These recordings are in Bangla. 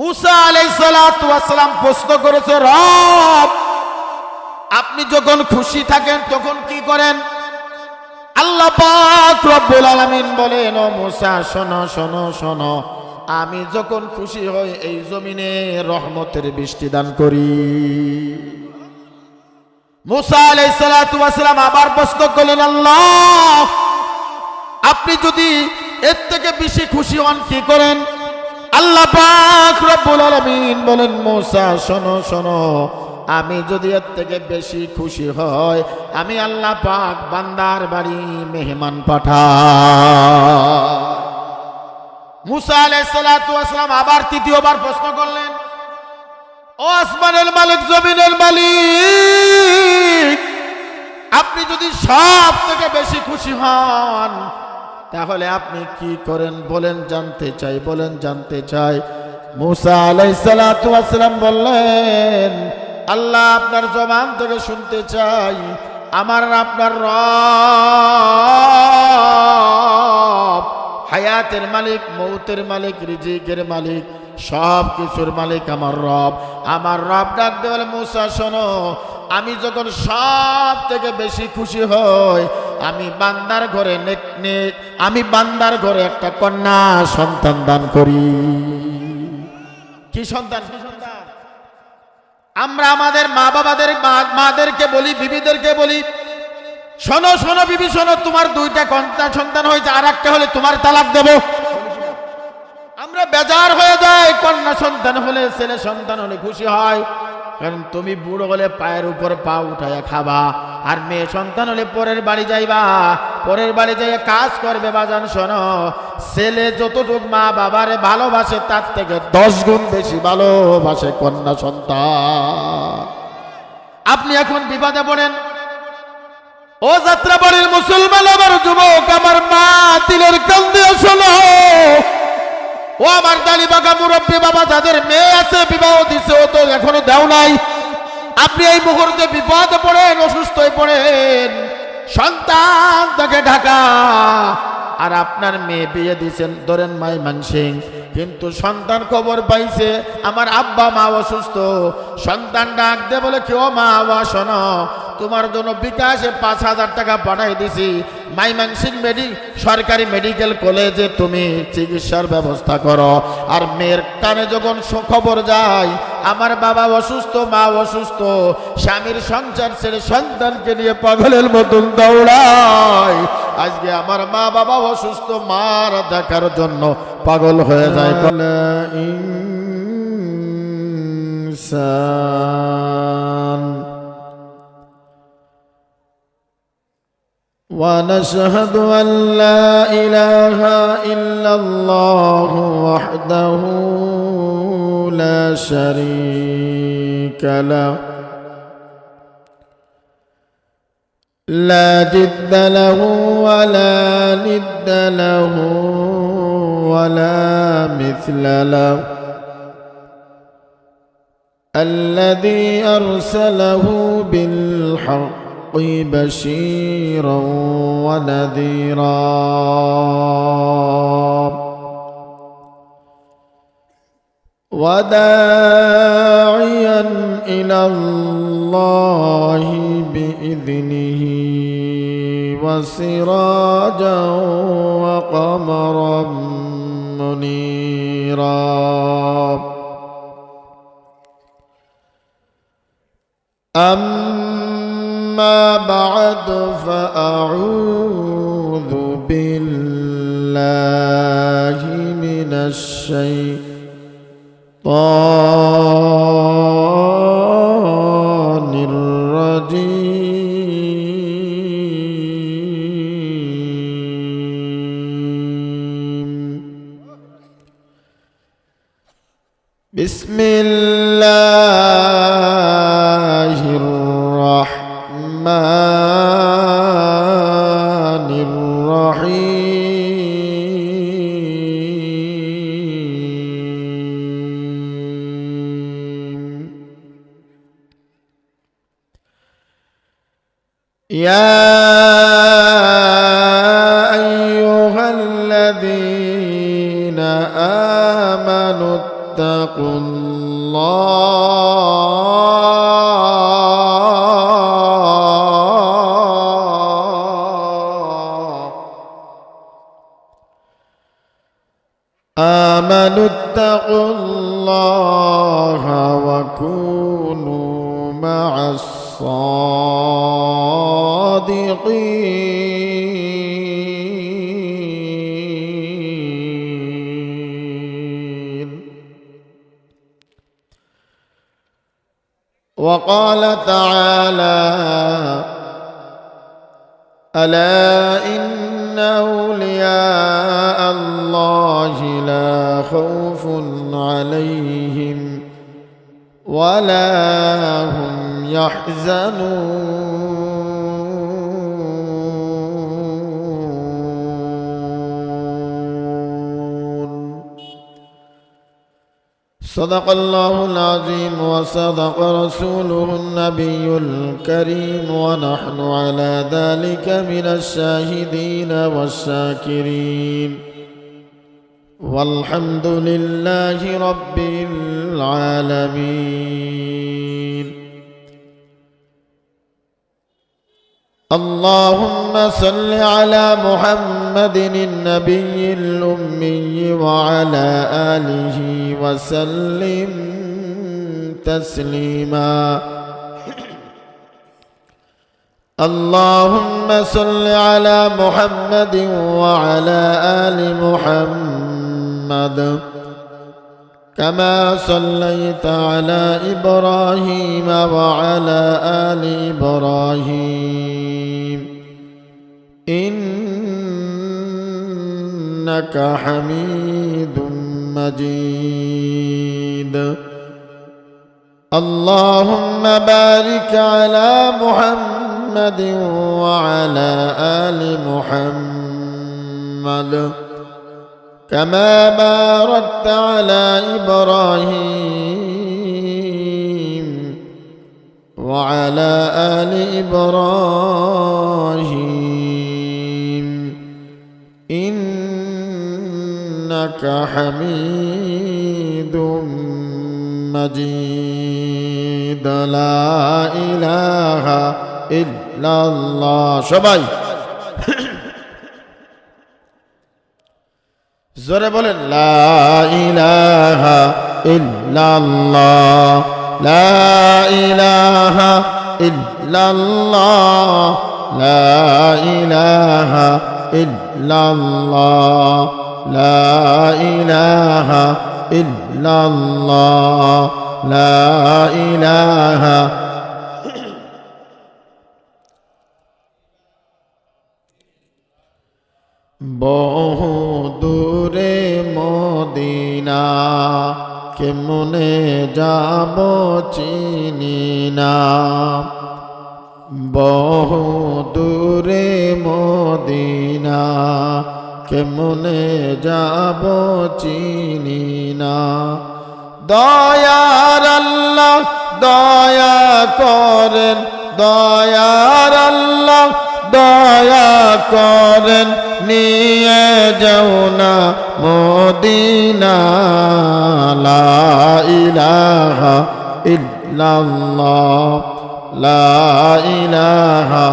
মুসা আলাইহিস সালাতু ওয়াস সালাম প্রশ্ন করেছে, রব আপনি যখন খুশি থাকেন তখন কি করেন? আল্লাহ পাক রব্বুল আলামিন বলেন, ও মুসা শোনো শোনো শোনো, আমি যখন খুশি হই এই জমিনে রহমতের বৃষ্টি দান করি। মুসা আলাইহিস সালাতু ওয়াস সালাম আবার প্রশ্ন করলেন, আল্লাহ আপনি যদি এর থেকে বেশি খুশি হন কি করেন? আল্লাহ পাক রব্বুল আলামিন বলেন, মুসা শোনো শোনো, আমি যদি এর থেকে বেশি খুশি হয় আমি আল্লাহ পাক বান্দার বাড়ি মেহমান পাঠাই। মুসা আলাইহিস সালাতু ওয়াস সালাম আবার তৃতীয়বার প্রশ্ন করলেন, ও আসমানের মালিক জমিনের মালিক, আপনি যদি সব থেকে বেশি খুশি হন তাহলে আপনি কি করেন বলেন, জানতে চাই, বলেন জানতে চাই। মুসা আলাইহিস সালাতু ওয়াস সালাম বললেন, আল্লাহ আপনার জবান থেকে শুনতে চাই, আমার আপনার রব হায়াতের মালিক, মৌতের মালিক, রিজিকের মালিক, সব কিছুর মালিক আমার রব। আমার রব ডাক দিয়ে বলে, মুসা শোনো, আমি যখন সব থেকে বেশি খুশি হই আমি বান্দার ঘরে আমি বান্দার ঘরে একটা কন্যা সন্তান দান করি। কি সন্তান? কি সন্তান? আমরা আমাদের মা বাবাদের মাদেরকে বলি, বিবিদেরকে বলি, শোনো শোনো বিবি শোনো, তোমার দুইটা কন্যা সন্তান হয়েছে, আর একটা হলে তোমার তালাক দেব। আমরা বেজার হয়ে যাই, কন্যা সন্তান হলে, ছেলে সন্তান হলে খুশি হয়, কারণ তুমি বুড়ো হলে পায়ের উপর পা উঠাইয়া খাবা, আর মেয়ে সন্তান হলে পরের বাড়ি যাইবা, পরের বাড়ি যাইয়া কাজ করবে। বাজান শোনো, ছেলে যতটুক মা বাবারে ভালোবাসে তার থেকে 10 গুণ বেশি ভালোবাসে কন্যা সন্তান। আপনি এখন বিপদে পড়েন, ও যাত্রা বাড়ির মুসলমান, আমার যুবক, আমার মা দিলের কান দিয়ে শোনো, ও আমার দালি বাগা মুরব্বী বাবা, যাদের মেয়ে আছে বিবাহ দিছে, ও তো এখনো দেও নাই, আপনি এই মুহূর্তে বিপদে পড়েন, অসুস্থ হয়ে পড়েন, সন্তান তাকে ঢাকা, আর আপনার মেয়ে বিয়ে দিয়েছেন ধরেন ময়মনসিং, কিন্তু সন্তান খবর পাইছে আমার আব্বা মা অসুস্থ, সন্তান ডাক দে বলে, কেউ মা বাবা শোনো, তোমার জন্য বিকাশে 5,000 টাকা পাঠাই দিছি, ময়মনসিং সরকারি মেডিকেল কলেজে তুমি চিকিৎসার ব্যবস্থা করো। আর মেয়ের কানে যখন খবর যায় আমার বাবা অসুস্থ, মা অসুস্থ, স্বামীর সংসার ছেড়ে সন্তানকে নিয়ে পাগলের মতন দৌড়ায়। আজকে আমার মা বাবা অসুস্থ, মার দেখার জন্য পাগল হয়ে যায়। ونشهد أن لا إله إلا الله وحده لا شريك له لا ضد له ولا ند له ولا مثل له الذي أرسله بالحق بشيرا ونذيرا وداعيا إلى الله بإذنه وسراجا وقمرا منيرا. أما بعد فأعوذ بالله من الشيطان الرجيم. بسم الله الرحمن الرحيم. يا أيها الذين آمنوا اتقوا اتقوا الله آمنوا اتقوا الله وكونوا مع الصادقين. وقال تعالى ألا إن أولياء الله لا خوف عليهم ولا هم يحزنون. صدق الله العظيم وصدق رسوله النبي الكريم ونحن على ذلك من الشاهدين والشاكرين والحمد لله رب العالمين. اللهم صل على محمد النبي الأمي وعلى آله وسلم تسليما. اللهم صل على محمد وعلى آل محمد كما صليت على إبراهيم وعلى آل إبراهيم إنك حميد مجيد. اللهم بارك على محمد وعلى آل محمد كما باركت على إبراهيم وعلى آل إبراهيم إنك حميد مجيد. لا إله إلا الله. সবাই জোরে বলেন লা ইলাহা ইল্লাল্লাহ লা ইলাহা ইল্লাল্লাহ লা ইলাহা ইল্লাল্লাহ লা ইলাহা ইল্লাল্লাহ লা ইলাহা বহু দূরে মদিনা কেমনে যাব চিনি না। বহু দূরে মদিনা কেমনে যাব চিনি না। দয়ার আল্লাহ দয়া করেন দয়ার আল্লাহ দয়া করেন নিয়ে যাও না মদিনা। লা ইলাহা ইল্লাল্লাহ লা ইলাহা।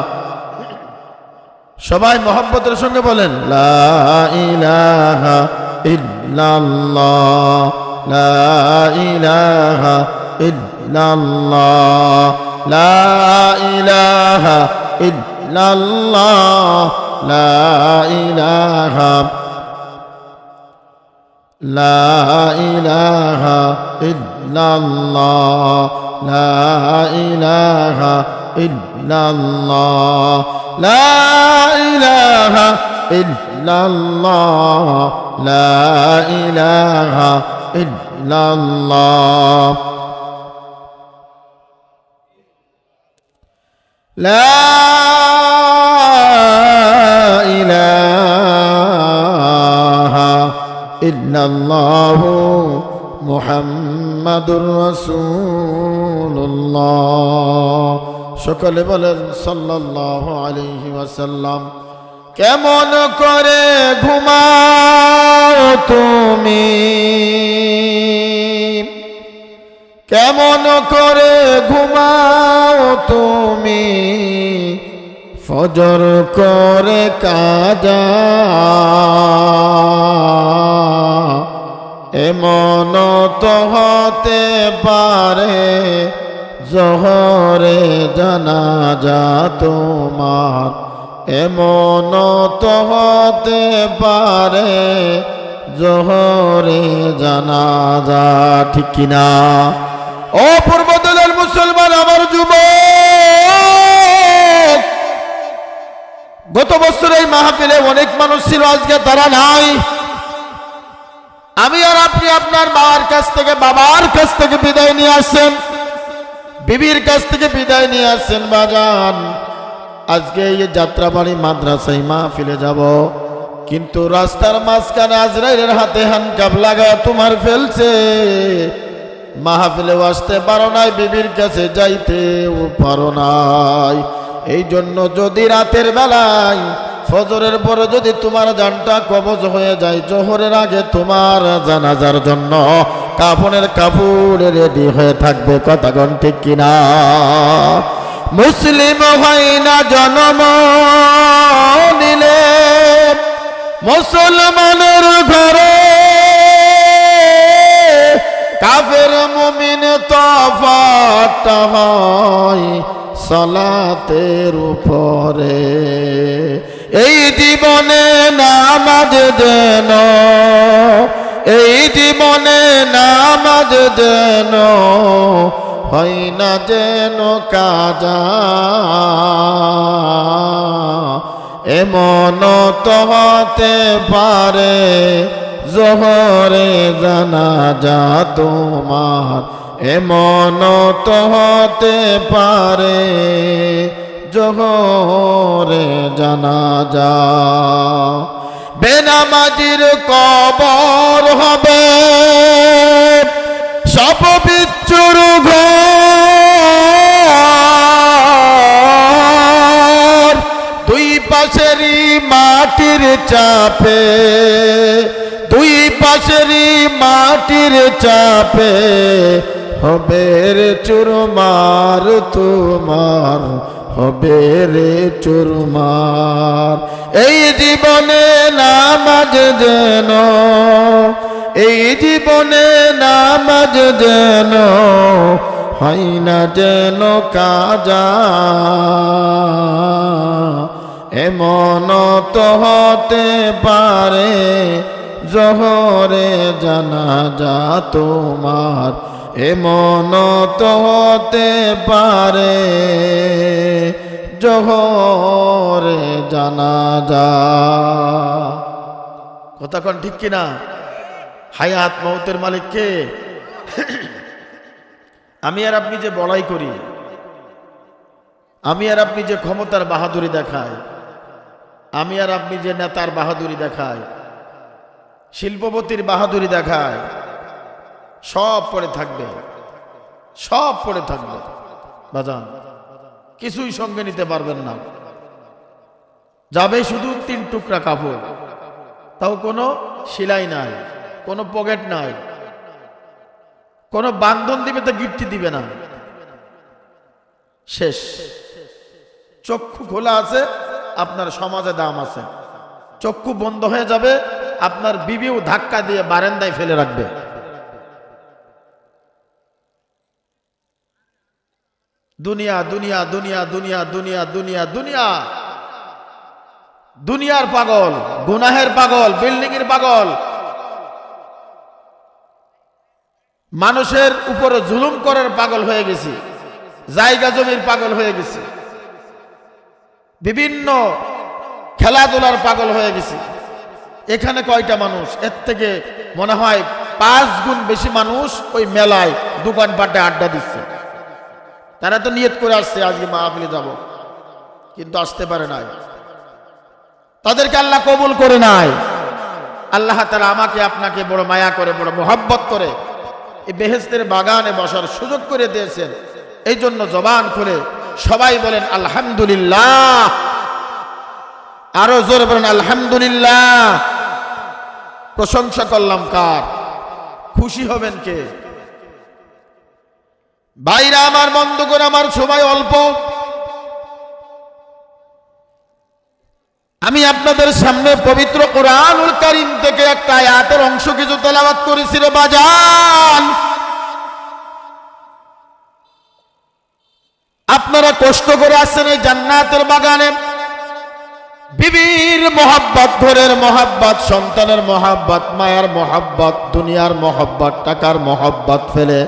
সবাই মহব্বতের সঙ্গে বলেন লা ইলাহা ইল্লাল্লাহ লা ইলাহা ইল্লাল্লাহ লা ইলাহা ইল্লাল্লাহ লা ইলাহা লা ইলাহা ইল্লাল্লাহ লা ইলাহা ইল্লাল্লাহ লা ইলাহা ইল্লাল্লাহ লা ইলাহা ইল্লাল্লাহ লা ইলাহা ইল্লাল্লাহু মুহাম্মাদুর রাসূলুল্লাহ। সকলে বলেন সাল্লাল্লাহু আলাইহি ওয়াসাল্লাম। কেমন করে ঘুমাও তুমি কেমন করে ঘুমাও তুমি ফজর করে কাজা, এমন তো হতে পারে জোহরে জানাজা তোমার, এমন তো হতে পারে জোহরে জানাজা। ঠিক কিনা? ও পূর্বদলের মুসলমান, আমার যুবক, গত বছর এই মাহফিলে অনেক মানুষ ছিল, আজকে তারা নাই। আমি আর আপনি আপনার মার কাছ থেকে, বাবার কাছ থেকে বিদায় নিয়ে আসছেন, বিবির কাছ থেকে বিদায় নিয়ে আসছেন। বাজান, আজকে এই যাত্রাবাড়ি মাদ্রাসায় মাহফিলে যাব, কিন্তু রাস্তার মাঝখানে আজরাইলের হাতে হ্যান্ডকাপ লাগায় তোমার ফেলছে। মাহফিলেও আসতে পারো নাই, বিবির কাছে যাইতেও পারো নাই। এই জন্য যদি রাতের বেলায় ফজরের পরে যদি তোমার জানটা কবজ হয়ে যায়, জোহরের আগে তোমার জানাজার জন্য কাফনের কাপড় রেডি হয়ে থাকবে। কথাগণ ঠিক কিনা? মুসলিম হয় না জন্ম নিলে মুসলমানের ঘরে, কাফের মুমিন তফাৎ হয় সালাতের উপরে। এই জীবনে নামাজ যেন, এই জীবনে নামাজ যেন হয় না যেন কাজা, এমন তো হতে পারে জোহরে জানাজা তোমার, এমন তো হতে পারে জোহরে জানাজা। বেনামাজির কবর হবে সব বিচ্ছুর ঘর, দুই পাশেরই মাটির চাপে, দুই পাশেরই মাটির চাপে হবে রে চুরমার তোমার, হবে রে চুরমার। এই জীবনে নামাজ যেন, এই জীবনে নামাজ যেন হয় না যেন কাজা, এমন তো হতে পারে জোহরে জানাজা তোমার, এমন তো হতে পারে জোহরে জানাজা। কথা কোন ঠিক কিনা? হায়াত মৌতের মালিক কে? আমি আর আপনি যে বড়াই করি, আমি আর আপনি যে ক্ষমতার বাহাদুরি দেখায়, আমি আর আপনি যে নেতার বাহাদুরি দেখায়, শিল্পপতির বাহাদুরি দেখায়, সব পড়ে থাকবে, সব পড়ে থাকবে বাজান, কিছুই সঙ্গে নিতে পারবেন না। যাবে শুধু 3 টুকরা কাপড়, তাও কোনো সেলাই নাই, কোনো পকেট নাই, কোনো বান্ধন দিবে তো গিফট দিবে না, শেষ। চক্ষু খোলা আছে, আপনার সমাজে দাম আছে। চক্ষু বন্ধ হয়ে যাবে, আপনার বিবিও ধাক্কা দিয়ে বারান্দায় ফেলে রাখবে। দুনিয়া দুনিয়া দুনিয়া দুনিয়া দুনিয়া দুনিয়া দুনিয়া, দুনিয়ার পাগল, গুনাহের পাগল, বিল্ডিং এর পাগল, মানুষের উপরে জুলুম করার পাগল হয়ে গেছি, জায়গা জমির পাগল হয়ে গেছি, বিভিন্ন খেলাধুলার পাগল হয়ে গেছি। এখানে কয়টা মানুষ? এর থেকে মনে হয় 5 গুণ বেশি মানুষ ওই মেলায় দোকানপাটে আড্ডা দিচ্ছে। তারা তো নিয়ত করে আসছে আজকে মাহফিলে যাব, কিন্তু আসতে পারে নাই, তাদেরকে আল্লাহ কবুল করে নাই। আল্লাহ তাআলা আমাকে আপনাকে বড় মায়া করে, বড় মোহাব্বত করে এই বেহেশতের বাগানে বসার সুযোগ করে দিয়েছেন। এই জন্য জবান খুলে সবাই বলেন আলহামদুলিল্লাহ, আরো জোরে বলেন আলহামদুলিল্লাহ। প্রশংসা করলাম কার? খুশি হবেন কে? ভাইরা আমার, বন্ধুগণ আমার, সময় অল্প। আমি আপনাদের সামনে পবিত্র কোরআনুল কারীম থেকে একটা আয়াতের অংশ কিছু তেলাওয়াত করেছি রে বাজান। আপনারা কষ্ট করে আসছেন এই জান্নাতের বাগানে, বিবির মোহাব্বত, ঘরের মোহাব্বত, সন্তানের মোহাব্বত, মায়ের মোহাব্বত, দুনিয়ার মোহাব্বত, টাকার মোহাব্বত ফেলে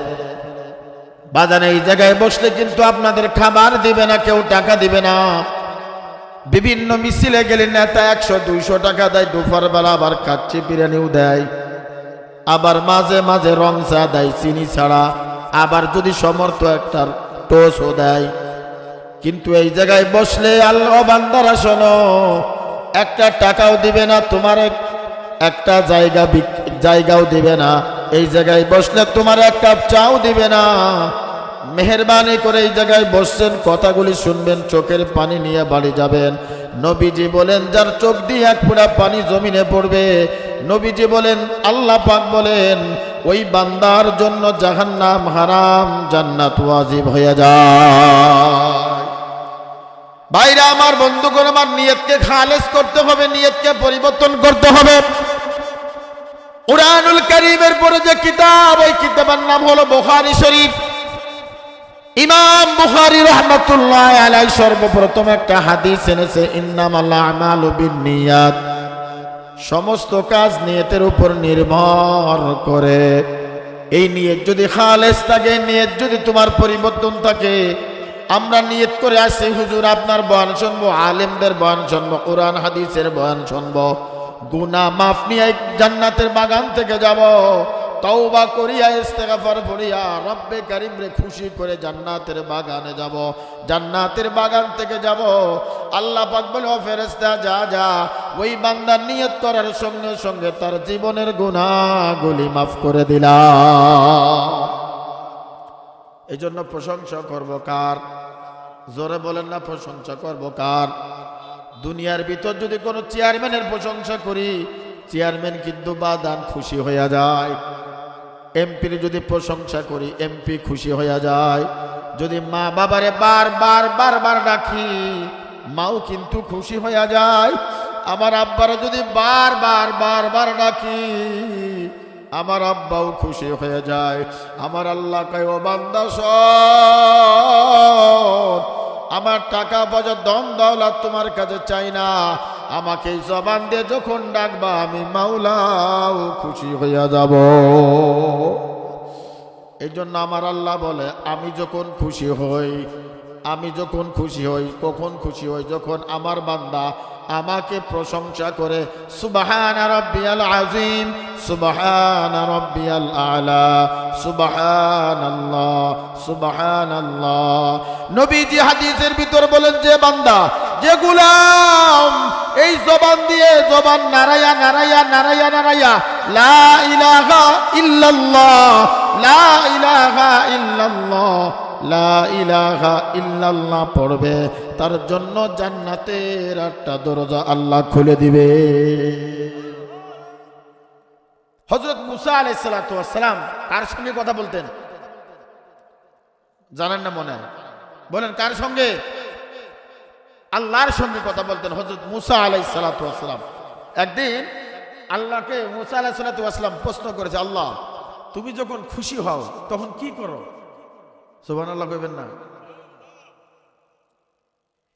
বাজানে এই জায়গায় বসলে কিন্তু আপনাদের খাবার দিবে না, কেউ টাকা দিবে না। বিভিন্ন মিছিলে গেলে নেতা 100-200 টাকা দেয়, দুপুর বেলা আবার কাচ্চি বিরিয়ানিও দেয়, আবার মাঝে মাঝে রং চা দেয় চিনি ছাড়া, আবার যদি সমর্থ একটা টোস্টও দেয়। কিন্তু এই জায়গায় বসলে আল্লাহ বান্দারা শোনো, একটা টাকাও দিবে না, তোমার একটা জায়গাও দিবে না। এই জায়গায় বসলে তোমার এক কাপ চাও দিবে না। মেহেরবানি করে এই জায়গায় বসছেন, কথাগুলি শুনবেন, চোখের পানি নিয়ে বাড়ি যাবেন। নবীজি বলেন, যার চোখ দিয়ে এক ফোঁটা পানি জমিনে পড়বে, নবীজি বলেন, আল্লাহ পাক বলেন, ওই বান্দার জন্য জাহান্নাম হারাম, জান্নাত ওয়াজিব হয়ে যায়। ভাইরা আমার, বন্ধুগণ আমার, নিয়তকে খালেস করতে হবে, নিয়তকে পরিবর্তন করতে হবে। কুরআনুল কারীমের পরে যে কিতাব, ওই কিতাবের নাম হলো বুখারী শরীফ। ইমাম বুখারী রাহমাতুল্লাহ আলাইহি সর্বপ্রথম একটা হাদিস এনেছে, ইন্নামাল আমালু বিন্নিয়াত, সমস্ত কাজ নিয়তের উপর নির্ভর করে। এই নিয়ত যদি খালেস থাকে, নিয়ত যদি তোমার পরিবর্তন থাকে, আমরা নিয়ত করে আসি হুজুর আপনার বয়ান শুনবো, আলেমদের বয়ান শুনবো, কোরআন হাদিসের বয়ান শুনবো, গুনাহ মাফ নিয়ে জান্নাতের বাগান থেকে যাব, তওবা করিয়া ইস্তেগফার করিয়া রব্বে কারীম রে খুশি করে জান্নাতের বাগানে যাব, জান্নাতের বাগান থেকে যাব। আল্লাহ পাক বলে, ও ফেরেশতা যা যা, ওই বান্দার নিয়ত করার সঙ্গে সঙ্গে তার জীবনের গুনাহগুলি মাফ করে দিলাম। এই জন্য প্রশংসা করব কার? জোরে বলেন না, প্রশংসা করব কার? দুনিয়ার ভিতর যদি কোনো চেয়ারম্যানের প্রশংসা করি, চেয়ারম্যান কিন্তু বাদান খুশি হয়ে যায়। এমপির যদি প্রশংসা করি, এমপি খুশি হয়ে যায়। যদি মা বাবারে বারবার ডাকি, মাও কিন্তু খুশি হয়ে যায়। আমার আব্বারে যদি বারবার ডাকি, আমার আব্বাও খুশি হয়ে যায়। আমার আল্লাহ কয়, ও বান্দা শোন, আমার টাকা পয়সা ধন দৌলত তোমার কাছে চাই না, আমাকে জবান দিয়ে যখন ডাকবা, আমি মাওলাও খুশি হইয়া যাব। এই জন্য আমার আল্লাহ বলে, আমি যখন খুশি হই, কখন খুশি হই? যখন আমার বান্দা আমাকে প্রশংসা করে, সুবহানা রাব্বিয়াল আযীম, সুবহানা রাব্বিয়াল আলা, সুবহানাল্লাহ, সুবহানাল্লাহ। নবীজি হাদিসের ভিতর বলেন, যে বান্দা, যে গোলাম এই জবান দিয়ে জবান নারায়া লা ইলাহা ইল্লাল্লাহ, লা ইলাহা ইল্লাল্লাহ, লা ইলাহা ইল্লাল্লাহ পড়বে, তার জন্য জান্নাতের একটা দরজা আল্লাহ খুলে দিবে। হযরত মুসা আলাইহিস সালাতু ওয়াস সালাম কার সঙ্গে কথা বলতেন জানেন না? মনে হয় বলেন, কার সঙ্গে? আল্লাহর সঙ্গে কথা বলতেন হযরত মুসা আলাইহিস সালাতু ওয়াস সালাম। একদিন আল্লাহকে মুসা আলাইহিস সালাতু ওয়াস সালাম প্রশ্ন করেছে, আল্লাহ তুমি যখন খুশি হও তখন কি করো? সুবহানাল্লাহ কইবেন না?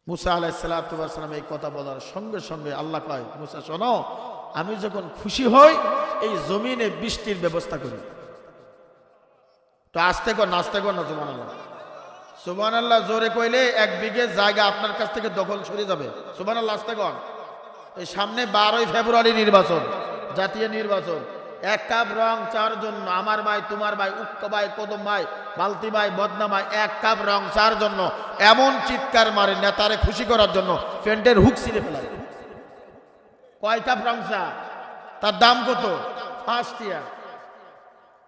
মুসা আলাইহিস সালাতু ওয়াস সালাম এই কথা বলার সঙ্গে সঙ্গে আল্লাহ কয়, মুসা শোনো, আমি যখন খুশি হই এই জমিনে বৃষ্টির ব্যবস্থা করি। তো আস্তে কর, নাস্তে কর না। সুবহানাল্লাহ, সুবহানাল্লাহ জোরে কইলে 1 বিঘে জায়গা আপনার কাছ থেকে দখল সরে যাবে। সুবহানাল্লাহ আস্তে কর। এই সামনে 12ই ফেব্রুয়ারি নির্বাচন, জাতীয় নির্বাচন। 1 কাপ রং চার জন্য, আমার ভাই, তোমার ভাই, উক্ক ভাই, কদম ভাই, বালতি ভাই, বদনা ভাই, 1 কাপ রং চার জন্য এমন চিৎকার মারে নেতারে খুশি করার জন্য, ফেন্টের হুক ছিঁড়ে ফেলায়। কয় কাপ রং চা, তার দাম কত? 5 টিয়া।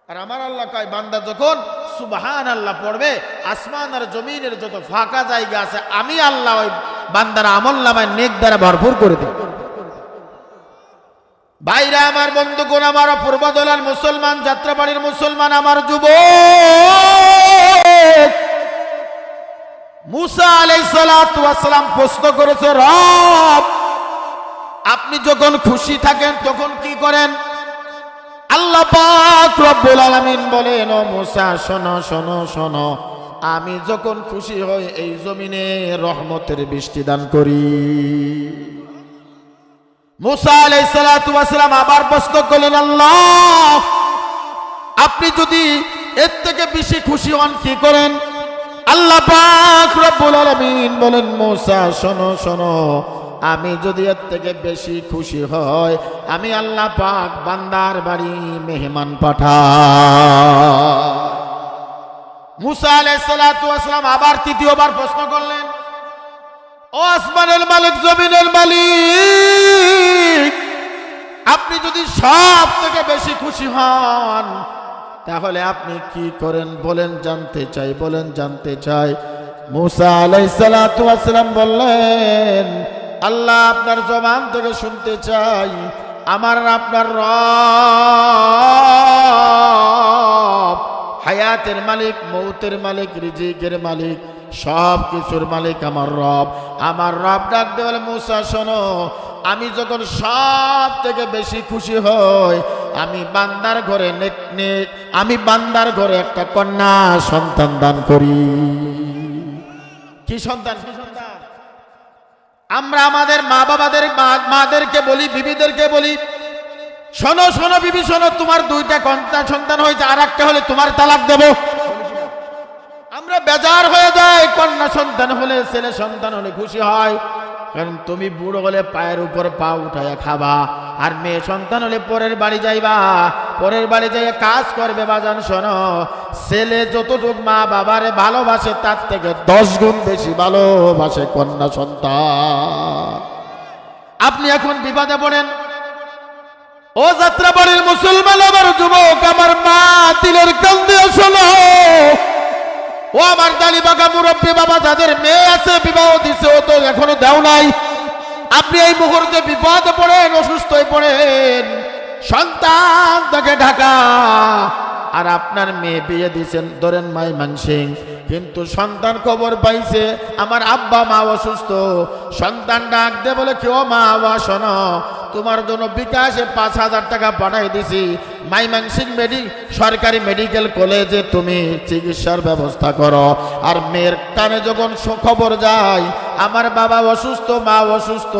আর আমার আল্লাহ কয়, বান্দা যখন সুবহানাল্লাহ পড়বে, আসমান আর জমিনের যত ফাঁকা জায়গা আছে, আমি আল্লাহ ওই বান্দার আমলনামায় নেক দ্বারা ভরপুর করে দেব। ভাইরা আমার, বন্ধুগণ আমার, পূর্বদলার মুসলমান, যাত্রাবাড়ির মুসলমান, আমার যুবক, মুসা আলাইহিস সালাতু ওয়াস সালাম প্রশ্ন করেছে, রব আপনি যখন খুশি থাকেন তখন কি করেন? আল্লাহ পাক রব্বুল আলামিন বলেন, ও মুসা শোনো শোনো শোনো, আমি যখন খুশি হই এই জমিনে রহমতের বৃষ্টি দান করি। মুসা আলাইহিস সালাতু ওয়াস সালাম আবার প্রশ্ন করলেন, আল্লাহ আপনি যদি এর থেকে বেশি খুশি হন কি করেন? আল্লাহ পাক রব্বুল আলামিন বলেন, মুসা শোনো শোনো, আমি যদি এর থেকে বেশি খুশি হয় আমি আল্লাহ পাক বান্দার বাড়ি মেহমান পাঠাই। মুসা আলাইহিস সালাতু ওয়াস সালাম আবার তৃতীয়বার প্রশ্ন করলেন, ও আসমানের মালিক জমিনের মালিক, আপনি যদি সব থেকে বেশি খুশি হন তাহলে আপনি কি করেন বলেন, জানতে চাই, বলেন জানতে চাই। মুসা আলাইহিস সালাতু ওয়াস সালাম বললেন, আল্লাহ আপনার জবান থেকে শুনতে চাই, আমার আপনার রব হায়াতের মালিক, মৌতের মালিক, রিজিকের মালিক, সব কিছুর মালিক আমার রব। আমার রব ডাক দিয়ে বলে, মুসা শোনো, আমি যখন সব থেকে বেশি খুশি হই আমি বান্দার ঘরে আমি বান্দার ঘরে একটা কন্যা সন্তান দান করি। কি সন্তান? কি সন্তান? আমরা আমাদের মা বাবাদের মাদেরকে বলি, বিবিদেরকে বলি, শোনো শোনো বিবি শোনো, তোমার দুইটা কন্যা সন্তান হয়েছে, আর একটা হলে তোমার তালাক দেব। আমরা বেজার হয়ে যাই, কন্যা সন্তান হলে, ছেলে সন্তান হলে খুশি হয়, কারণ তুমি বুড়ো হলে পায়ের উপর পা উঠাইয়া খাবা, আর মেয়ে সন্তান হলে পরের বাড়ি যাইবা, পরের বাড়ি যাইয়া কাজ করবে। বাজান শোনো, ছেলে যতটুক মা বাবারে ভালোবাসে তার থেকে 10 গুণ বেশি ভালোবাসে কন্যা সন্তান। আপনি এখন বিপদে পড়েন, ও যাত্রাবাড়ির মুসলমান আমার যুবক, আমার মা দিলের কান দিয়ে শোনো, ও আমার দালিবাগা মুরব্বী বাবা, যাদের মেয়ে আছে বিবাহ দিছে, ও তো এখনো দেও নাই, আপনি এই মুহূর্তে বিপদে পড়েন, অসুস্থ হয়ে পড়েন, সন্তান তাকে ঢাকা, আর আপনার মেয়ে বিয়ে দিয়েছেন ধরেন মাইমনসিং, কিন্তু সন্তান খবর পাইছে আমার আব্বা মা অসুস্থ, সন্তান ডাক দে বলে, কেউ মা বাবা শোনো, তোমার জন্য বিকাশে 5,000 টাকা পাঠাই দিছি, মাইমনসিং সরকারি মেডিকেল কলেজে তুমি চিকিৎসার ব্যবস্থা করো। আর মেয়ের কানে যখন খবর যায় আমার বাবা অসুস্থ, মা অসুস্থ,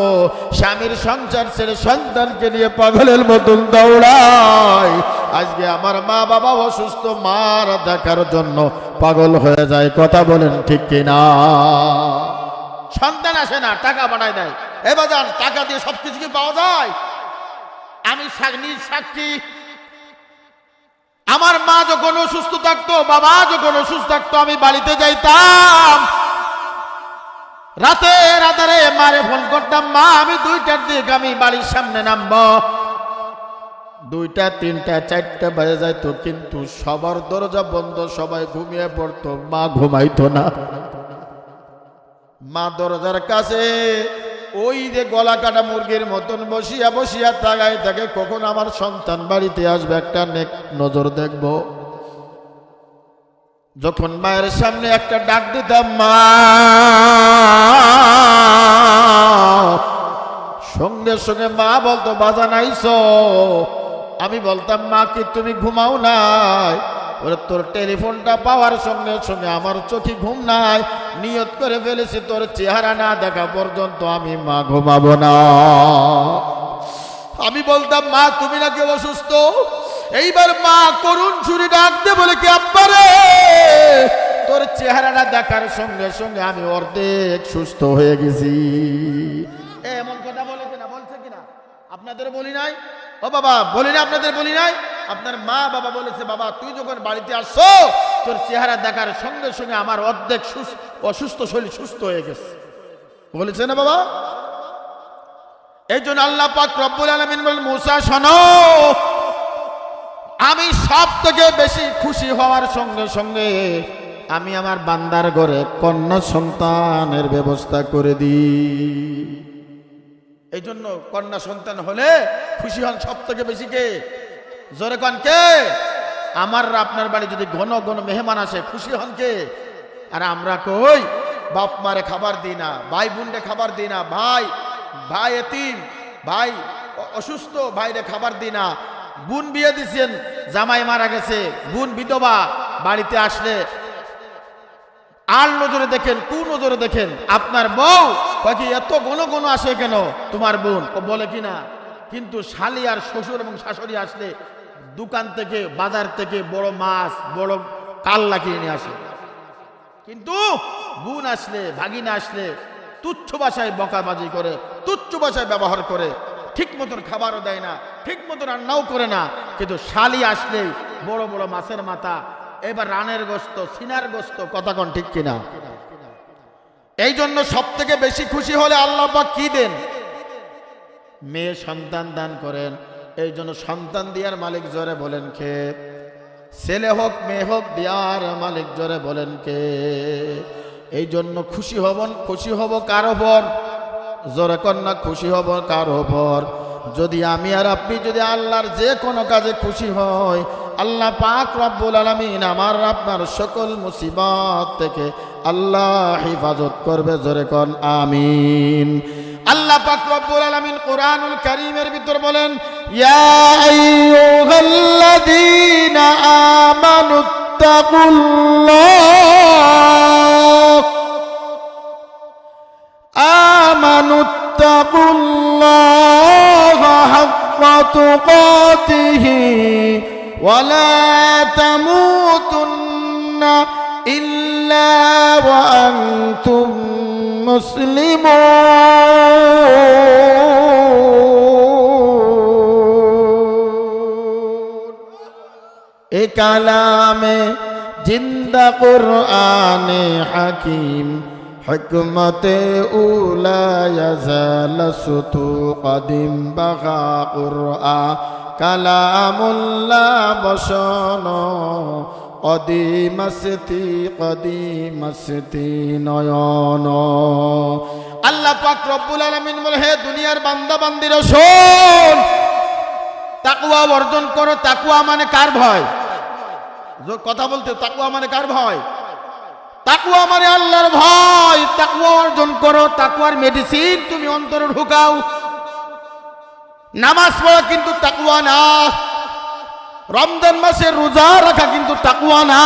স্বামীর সংসার ছেড়ে সন্তানকে নিয়ে পাগলের মতন দৌড়ায়। আজকে আমার মা বাবা অসুস্থ, মার দেখার জন্য পাগল হয়ে যায়। কথা বলেন ঠিক কিনা? সন্তান আসে না, টাকা পাঠায় দেয়। এবার যান, টাকা দিয়ে সবকিছু কি পাওয়া যায়? আমি নিজ সাক্ষী, আমার মা যখন অসুস্থ থাকতো, বাবা যখন অসুস্থ থাকতো, আমি বাড়িতে যাইতাম, রাতে রাতারে মারে ফোন করতাম, মা আমি 2টার দিক আমি বাড়ির সামনে নামবো। 2টা 3টা 4টা বাজে যাইতো, কিন্তু সবার দরজা বন্ধ, সবাই ঘুমিয়ে পড়তো, মা ঘুমাইতো না। মা দরজার কাছে ওই যে গলা কাটা মুরগির মতন বসিয়া বসিয়া তাকায় থাকে, কখন আমার সন্তান বাড়িতে আসবে, একটা নজর দেখব। যখন মায়ের সামনে একটা ডাক দিতাম, মা, সঙ্গে সঙ্গে মা বলতো, বাজান আইছো? আমি বলতাম, মা কি তুমি ঘুমাও নাই? ওরে তোর টেলিফোনটা পাওয়ার সঙ্গে সঙ্গে আমার চোখে ঘুম নাই, নিয়ত করে ফেলেছি তোর চেহারা না দেখা পর্যন্ত আমি মা ঘুমাবো না। আমি বলতাম, মা তুমি নাকি অসুস্থ? এইবার মা করুণ সুরে ডাক দে বলে, কি আব্বা রে, তোর চেহারাটা দেখার সঙ্গে সঙ্গে আমি অর্ধেক সুস্থ হয়ে গেছি। এমন কথা বলে কিনা? বলছে কিনা? আপনাদের বলি নাই? ও বাবা বলি না, আপনাদের বলি নাই? আপনার মা বাবা বলেছে, বাবা তুই যখন বাড়িতে আসছো তোর চেহারা দেখার সঙ্গে সঙ্গে আমার অর্ধেক অসুস্থ শরীর সুস্থ হয়ে গেছে, বলেছে না বাবা? এই জন্য আল্লাহ পাক রব্বুল আলামিন বলেন, মুসা শোনো, আমি সব থেকে বেশি খুশি হওয়ার সঙ্গে সঙ্গে আমি আমার বান্দার ঘরে কন্যা সন্তানের ব্যবস্থা করে দিই। এই জন্য কন্যা সন্তান হলে খুশি হন সব থেকে বেশি কে? জোরে কন কে? আমার আপনার বাড়ি যদি ঘন ঘন মেহমান আসে খুশি হন কে? আর আমরা কই বাপ মারে খাবার দিই না, ভাই বোনরে খাবার দিই না, ভাই ভাই এতিম, ভাই অসুস্থ, ভাইরে খাবার দিই না, বোন বিয়ে দিছেন, জামাই মারা গেছে, বোন বিধবা, বাড়িতে আসলে আর নজরে দেখেন, কোন নজরে দেখেন, আপনার বউ কি এত ঘন ঘন আসে কেন তোমার বোন, ও বলে কিনা। কিন্তু শালি আর শ্বশুর এবং শাশুড়ি আসলে দোকান থেকে বাজার থেকে বড় মাছ বড় কাল্লা কিনে নিয়ে আসে। কিন্তু বোন আসলে ভাগিনা আসলে তুচ্ছ ভাষায় বকাবাজি করে, তুচ্ছ ভাষায় ব্যবহার করে, ঠিক মতন খাবারও দেয় না, ঠিক মতন রান্নাও করে না। কিন্তু শালি আসলেই বড় বড় মাছের মাথা, এবার রানের গোস্ত, সিনার গোস্ত, কথা কোন ঠিক কিনা। এই জন্য সব থেকে বেশি খুশি হলে আল্লাহ পাক কি দেন? মেয়ে সন্তান দান করেন। এই জন্য সন্তান দিয়ার মালিক জোরে বলেন কে? ছেলে হোক মেয়ে হোক দিয়ার মালিক জোরে বলেন কে? এই জন্য খুশি হব কার ওপর? জোরে কন্যা খুশি হব কার ওপর? যদি আমি আর আপনি যদি আল্লাহর যে কোনো কাজে খুশি হই, আল্লাহ পাক রব্বুল আলামিন আমার আপনার সকল মুসিবত থেকে আল্লাহ হেফাজত করবে। জোরে কোন আমিন। আল্লাহ পাক রব্বুল আলামিন কোরআনুল কারীমের ভিতর বলেন, ইয়া আইয়ুহাল্লাযীনা আমানুত্তাকুল্লাহ হাক্কা তুকাতিহি ওয়া লা তামুতুন্না ইল্লা ওয়া আনতুম মুসলিমুন। এ কালামে জিন্দা কুরআনে হাকিম হিকমতে উলা ইয়াজাল সুতু কদিম বাগা কুরআন কালামুল্লাহ বসন কদিমাসতি নয়ন। আল্লাহ পাক রব্বুল আলামিন বলে, হে দুনিয়ার বান্দা বান্দিরা শোন, তাকওয়া অর্জন করো। তাকওয়া মানে কার ভয়? কথা বলতে, তাকওয়া মানে কার ভয়? তাকওয়া মানে আল্লাহর ভয়। তাকওয়া অর্জন করো। তাকওয়ার মেডিসিন তুমি অন্তরে ঢুকাও। নামাজ পড়া কিন্তু তাকওয়া না। রমজান মাসে রোজা রাখা কিন্তু তাকওয়া না।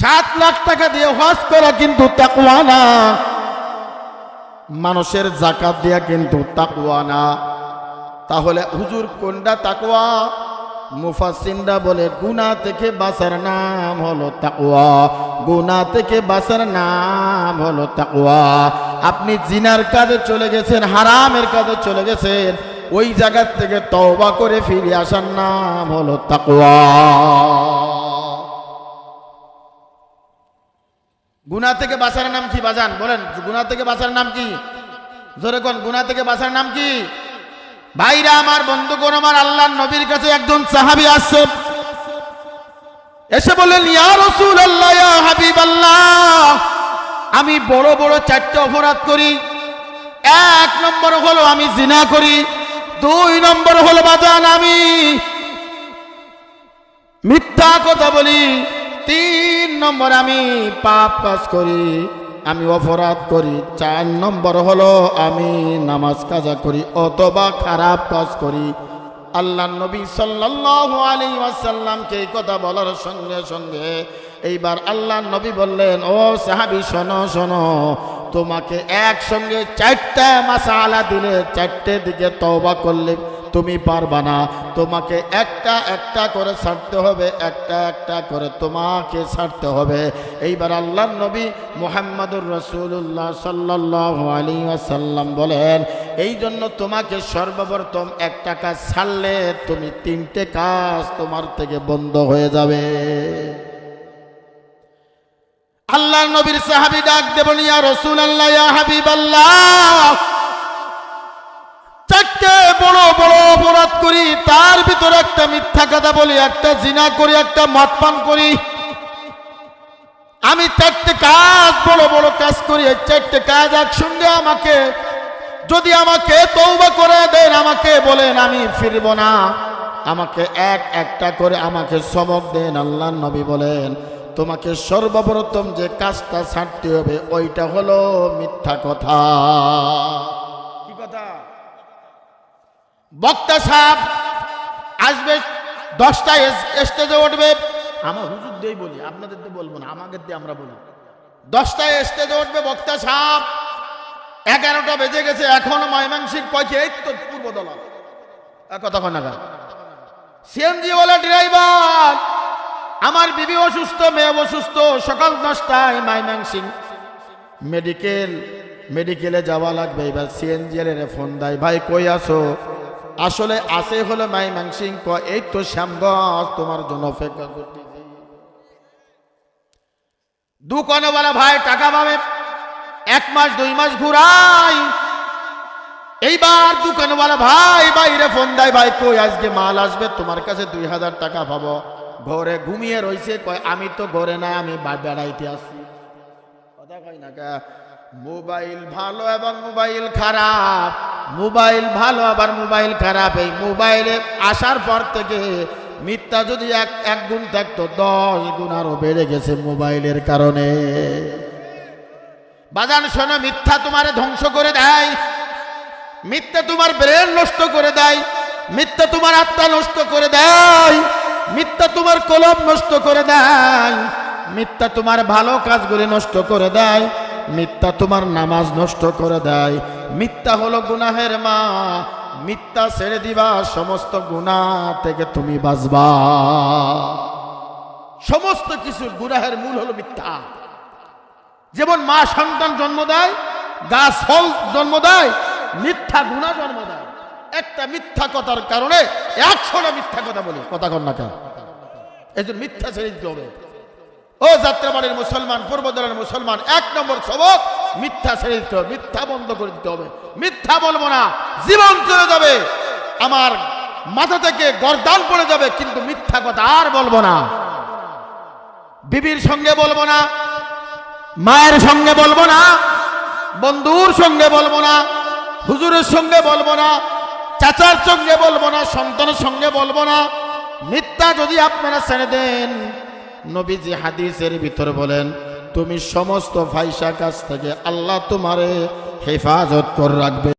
7 লাখ টাকা দিয়ে হজ করা কিন্তু তাকওয়া না। মানুষের যাকাত দেয়া কিন্তু তাকওয়া না। তাহলে হুজুর কোনটা তাকওয়া? মুফাসসিররা বলে গুনাহ থেকে বাঁচার নাম হলো তাকওয়া। গুনাহ থেকে বাঁচার নাম হলো তাকওয়া। আপনি জিনার কাজে চলে গেছেন, হারামের কাজে চলে গেছেন, ওই জায়গা থেকে তওবা করে ফিরে আসার নাম হলো তাকওয়া। গুনাহ থেকে বাঁচার নাম কি বাজান? বলেন, গুনাহ থেকে বাঁচার নাম কি? জোরে কোন, গুনাহ থেকে বাঁচার নাম কি? ভাইরা আমার, বন্ধুগণ আমার, আল্লাহর নবীর কাছে একজন সাহাবী আসছে, এসে বললেন, ইয়া রাসূলুল্লাহ, ইয়া হাবিবাল্লাহ, আমি বড় বড় 4টা অপরাধ করি। 1 নম্বর হলো আমি জিনা করি। 2 নম্বর হলো বাজান আমি মিথ্যা কথা বলি। 3 নম্বর আমি পাপ কাজ করি, আমি অপরাধ করি। 4 নম্বর হলো আমি নামাজ কাজা করি অথবা খারাপ কাজ করি। আল্লাহ নবী সাল্লাল্লাহু আলাইহি ওয়াসাল্লামকে এই কথা বলার সঙ্গে সঙ্গে এইবার আল্লাহ নবী বললেন, ও সাহাবী শোনো শোনো, তোমাকে একসঙ্গে 4টা মাসালা দিলে 4টে দিকে তওবা করলে তুমি পারবা না। তোমাকে একটা একটা করে ছাড়তে হবে, একটা একটা করে তোমাকে ছাড়তে হবে। এইবার আল্লাহর নবী মুহাম্মদুর রাসূলুল্লাহ সাল্লাল্লাহু আলাইহি ওয়াসাল্লাম বলেন, এই জন্য তোমাকে সর্বপ্রথম একটা কাজ ছাড়লে তুমি 3টে কাজ তোমার থেকে বন্ধ হয়ে যাবে। আল্লাহর নবীর সাহাবী ডাক দেবেন, ইয়া রাসূলুল্লাহ, ইয়া হাবিবাল্লাহ, 4টে বড় বড় অপরাধ করি, তার ভিতরে একটা মিথ্যা কথা বলি, একটা জিনা করি, একটা মদ পান করি। আমি 4টে কাজ, বড় বড় কাজ করি। এই 4টে কাজ একসঙ্গে আমাকে যদি আমাকে তওবা করে দেন, আমাকে বলেন আমি ফিরব না, আমাকে একটা করে আমাকে সবক দেন। আল্লাহর নবী বলেন, তোমাকে সর্বপ্রথম যে কাজটা ছাড়তে হবে ওইটা হলো মিথ্যা কথা। কি কথা? বক্তা সাহেব আসবে 10টায় স্টেজে উঠবে, আমার হুজুর দিয়ে বলি, আপনাদের দিয়ে বলবো না, আমাদের দিয়ে আমরা বলি। 10টায় স্টেজে উঠবে বক্তা সাহেব, 11টা বেজে গেছে, এখনো ময়মনসিংহ কয়েছে, এই তো পূর্ব দলা কতক্ষণ নাগাদ। সিএনজি ওয়ালা ড্রাইভার, আমার বিবি অসুস্থ, মেয়ে অসুস্থ, সকাল 10টায় ময়মনসিংহ মেডিকেলে যাওয়া লাগবে। এবার সিএনজি এর ফোন দেয়, ভাই কই আছো? আসলে আসে হলো ময়মনসিংহ, এই তো শ্যামগঞ্জ, তোমার জন্য অপেক্ষা করতেছি। দোকানওয়ালা ভাই টাকা পাবে, 1 মাস 2 মাস ঘুরাই। এইবার দোকানওয়ালা ভাই বাইরে ফোন দেয়, ভাই কই আজকে মাল আসবে, তোমার কাছে 2000 টাকা পাবো। ঘরে ঘুমিয়ে রইছে, কয় আমি তো ঘরে না, আমি বেড়াইতে আসছি। কথা কয় না কা? মোবাইল ভালো এবং মোবাইল খারাপ, মোবাইল ভালো আবার মোবাইল খারাপ। এই মোবাইলে আসার পর থেকে মিথ্যা যদি এক গুণ থাকতো 10 গুণ আরো বেড়ে গেছে মোবাইলের কারণে। বাজান শোনো, মিথ্যা তোমারে ধ্বংস করে দেয়, মিথ্যা তোমার ব্রেন নষ্ট করে দেয়, মিথ্যা তোমার আত্মা নষ্ট করে দেয়, মিথ্যা তোমার কলম নষ্ট করে দেয়, মিথ্যা তোমার ভালো কাজগুলি নষ্ট করে দেয়, মিথ্যা তোমার নামাজ নষ্ট করে দেয়। মিথ্যা হলো গুনাহের মা, মিথ্যা ছেড়ে দিবা, সমস্ত গুনাহ থেকে তুমি বাঁচবা। সমস্ত কিছু গুনাহের মূল হলো মিথ্যা। যেমন মা সন্তান জন্ম দেয়, গাছ ফল জন্ম দেয়, মিথ্যা গুনাহ জন্ম দেয়। একটা মিথ্যা কথার কারণে 100টা মিথ্যা কথা বলে, কথা কর না কেন? এই জন্য মিথ্যা ছেড়ে দিতে হবে। ও যাত্রাবাড়ির মুসলমান, পূর্বদলের মুসলমান, 1 নম্বর সবক মিথ্যা ছেড়ে দিতে হবে, মিথ্যা বন্ধ করে দিতে হবে। মিথ্যা বলবো না, জীবন চলে যাবে, আমার মাথা থেকে গর্দান পড়ে যাবে, কিন্তু মিথ্যা কথা আর বলবো না। বিবির সঙ্গে বলবো না, মায়ের সঙ্গে বলবো না, বন্ধুর সঙ্গে বলবো না, হুজুরের সঙ্গে বলবো না, চাচার সঙ্গে বলবো না, সন্তানের সঙ্গে বলবো না। মিথ্যা যদি আপনারা ছেড়ে দেন, নবীজি হাদিসের ভিতর বলেন, তুমি সমস্ত ফাহিশা কাজ থেকে আল্লাহ তোমারে হেফাজত করে রাখবে।